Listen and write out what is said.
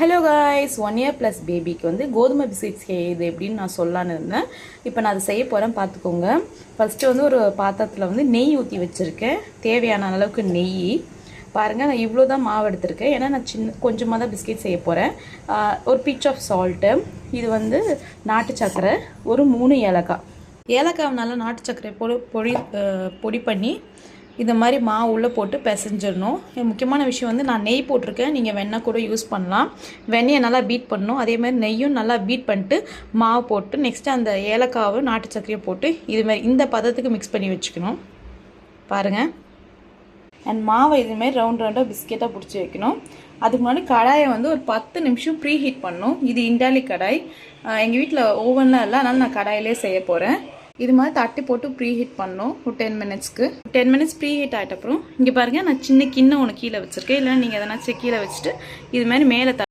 Hello guys, 1 year + பேபிக்கு வந்து கோதுமை பிஸ்கெட் செய்யுது எப்படின்னு நான் சொல்லலான்னு இருந்தேன். இப்போ நான் அதை செய்ய போகிறேன், பார்த்துக்கோங்க. ஃபஸ்ட்டு வந்து ஒரு பாத்திரத்தில் வந்து நெய் ஊற்றி வச்சுருக்கேன். தேவையான அளவுக்கு நெய் பாருங்கள். நான் இவ்வளோ தான் மாவு எடுத்திருக்கேன், ஏன்னா நான் கொஞ்சமாக தான் பிஸ்கெட் செய்ய போகிறேன். ஒரு பிஞ்ச் ஆஃப் சால்ட்டு, இது வந்து நாட்டு சர்க்கரை, ஒரு 3 ஏலக்காய். ஏலக்காய் நல்லா நாட்டு சர்க்கரை பொடி பண்ணி இந்த மாதிரி மாவு உள்ளே போட்டு பிசைஞ்சிடணும். முக்கியமான விஷயம் வந்து நான் நெய் போட்டிருக்கேன், நீங்கள் வெண்ணெய் கூட யூஸ் பண்ணலாம். வெண்ணெயை நல்லா பீட் பண்ணணும், அதே மாதிரி நெய்யும் நல்லா பீட் பண்ணிட்டு மாவு போட்டு நெக்ஸ்ட்டு அந்த ஏலக்காவும் நாட்டு சர்க்கரையை போட்டு இதுமாதிரி இந்த பதத்துக்கு மிக்ஸ் பண்ணி வச்சுக்கணும். பாருங்கள். அண்ட் மாவை இதுமாரி ரவுண்டாக பிஸ்கெட்டாக பிடிச்சி வைக்கணும். அதுக்கு முன்னாடி கடாயை வந்து ஒரு 10 நிமிஷம் ப்ரீ ஹீட் பண்ணணும். இது இண்டாலி கடாய், எங்கள் வீட்டில் ஓவன்லாம் இல்லை, அதனால் நான் கடாயிலே செய்ய போகிறேன். இது மாதிரி தட்டி போட்டு ப்ரீ ஹீட் பண்ணணும் ஒரு 10 மினிட்ஸ்க்கு. 10 மினிட்ஸ் ப்ரீ ஹீட் ஆகிட்ட அப்புறம் இங்கே பாருங்கள், நான் சின்ன கிண்ணம் ஒன்று கீழே வச்சுருக்கேன். இல்லைன்னா நீங்கள் எதனாச்சும் கீழே வச்சுட்டு இது மாதிரி மேலே